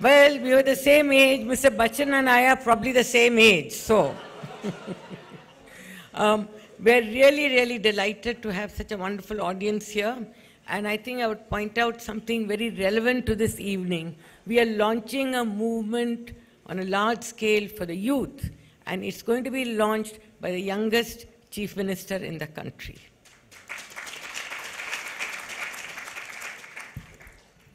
Well, we were the same age. Mr. Bachchan and I are probably the same age, so. We're really, really delighted to have such a wonderful audience here. And I think I would point out something very relevant to this evening. We are launching a movement on a large scale for the youth, and it's going to be launched by the youngest Chief Minister in the country.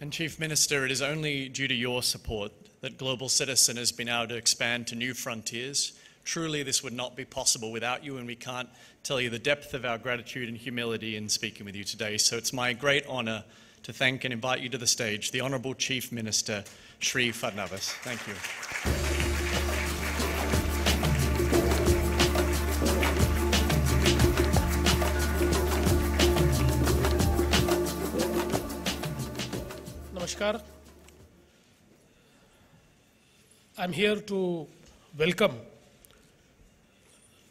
And Chief Minister, it is only due to your support that Global Citizen has been able to expand to new frontiers. Truly, this would not be possible without you, and we can't tell you the depth of our gratitude and humility in speaking with you today. So it's my great honor to thank and invite you to the stage, the Honorable Chief Minister, Shri Fadnavis. Thank you. Namaskar. I'm here to welcome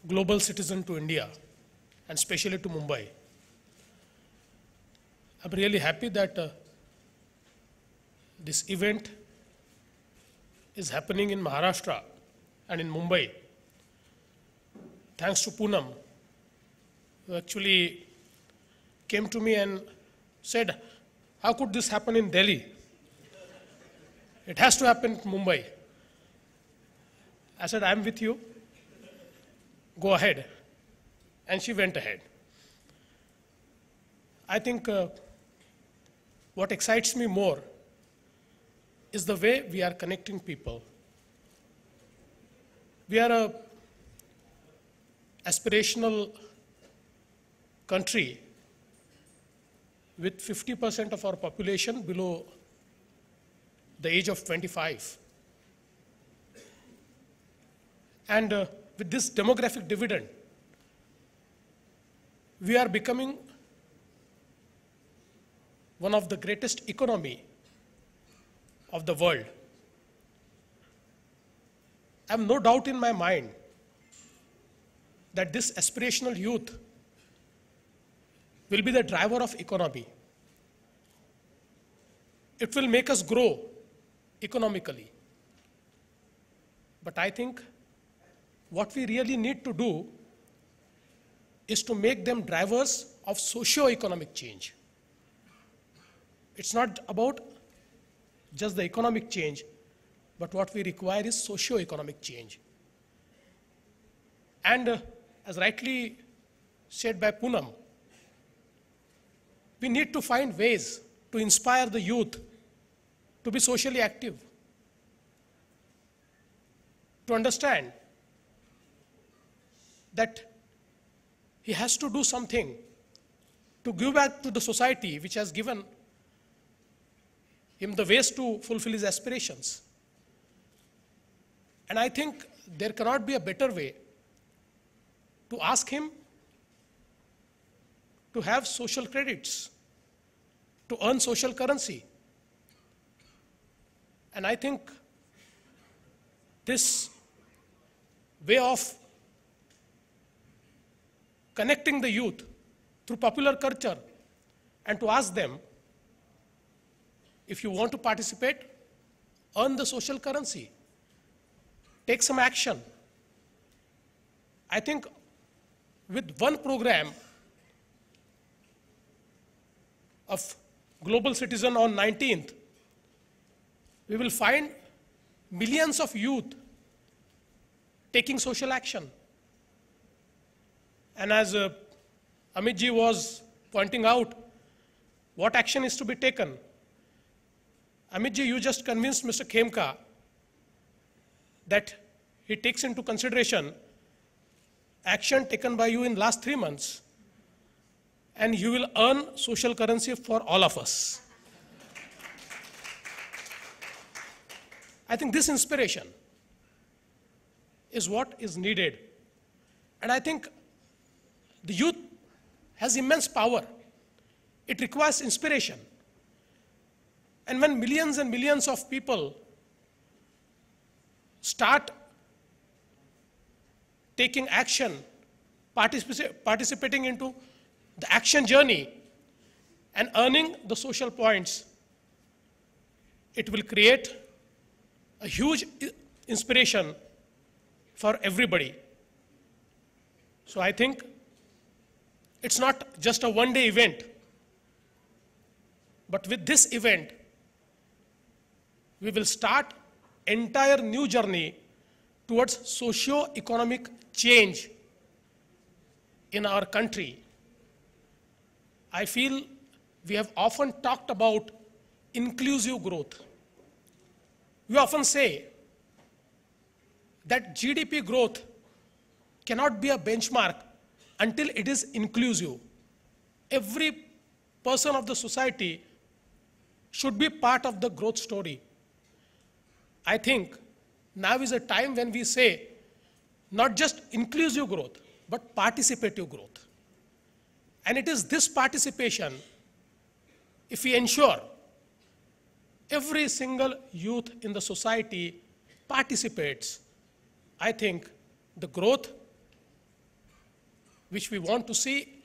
Global Citizen to India, and especially to Mumbai. I'm really happy that this event is happening in Maharashtra and in Mumbai. Thanks to Poonam, who actually came to me and said, how could this happen in Delhi? It has to happen in Mumbai. I said, I'm with you. Go ahead. And she went ahead. I think what excites me more is the way we are connecting people. We are an aspirational country with 50% of our population below the age of 25. And with this demographic dividend, we are becoming one of the greatest economy of the world. I have no doubt in my mind that this aspirational youth will be the driver of economy. It will make us grow economically. But I think what we really need to do is to make them drivers of socio-economic change. It's not about just the economic change, but what we require is socio-economic change. And as rightly said by Poonam, we need to find ways to inspire the youth to be socially active, to understand that he has to do something to give back to the society which has given him the ways to fulfill his aspirations. And I think there cannot be a better way to ask him to have social credits, to earn social currency. And I think this way of connecting the youth through popular culture and to ask them, if you want to participate, earn the social currency, take some action. I think with one program of Global Citizen on 19th, we will find millions of youth taking social action. And as Amit ji was pointing out, what action is to be taken? Amit ji, you just convinced Mr. Khemka that he takes into consideration action taken by you in last 3 months, and you will earn social currency for all of us. I think this inspiration is what is needed. And I think the youth has immense power. It requires inspiration. And when millions and millions of people start taking action, participating into the action journey and earning the social points, it will create a huge inspiration for everybody. So I think it's not just a one-day event, but with this event, we will start entire new journey towards socio-economic change in our country. I feel we have often talked about inclusive growth. We often say that GDP growth cannot be a benchmark until it is inclusive. Every person of the society should be part of the growth story. I think now is a time when we say not just inclusive growth, but participative growth. And it is this participation, if we ensure every single youth in the society participates, I think the growth which we want to see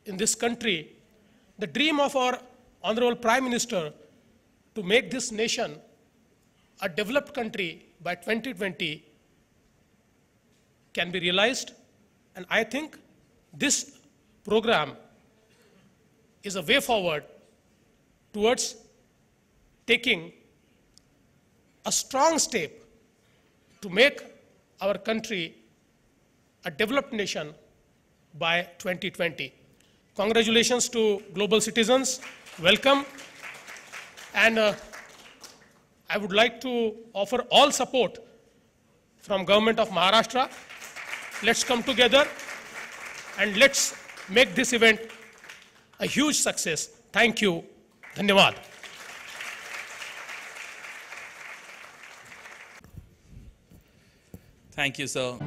in this country, the dream of our Honorable Prime Minister to make this nation a developed country by 2020 can be realized. And I think this program is a way forward towards taking a strong step to make our country a developed nation by 2020. Congratulations to global citizens. Welcome. And I would like to offer all support from Government of Maharashtra. Let's come together and let's make this event a huge success. Thank you. Dhanyavad. Thank you, sir.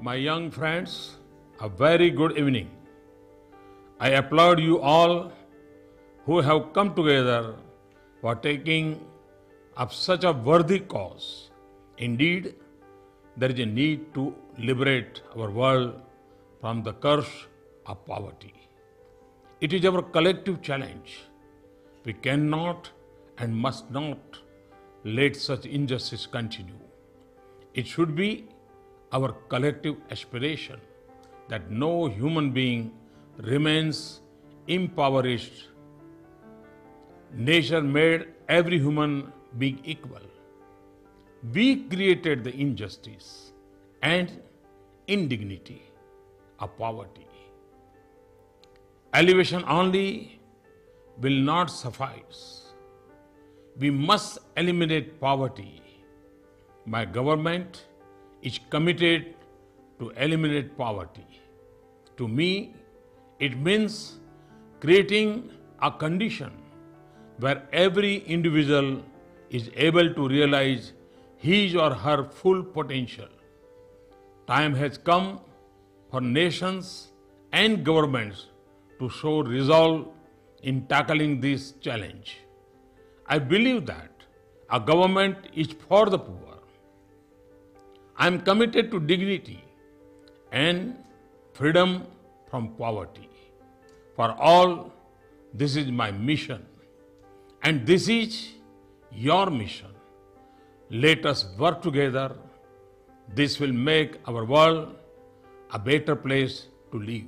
My young friends, a very good evening. I applaud you all who have come together for taking up such a worthy cause. Indeed, there is a need to liberate our world from the curse of poverty. It is our collective challenge. We cannot and must not let such injustice continue. It should be our collective aspiration that no human being remains impoverished. Nature made every human being equal. We created the injustice and indignity of poverty. Elevation only will not suffice. We must eliminate poverty. My government is committed to eliminate poverty. To me, it means creating a condition where every individual is able to realize his or her full potential. Time has come for nations and governments to show resolve in tackling this challenge. I believe that a government is for the poor. I am committed to dignity and freedom from poverty. For all, this is my mission. And this is your mission. Let us work together. This will make our world a better place to live.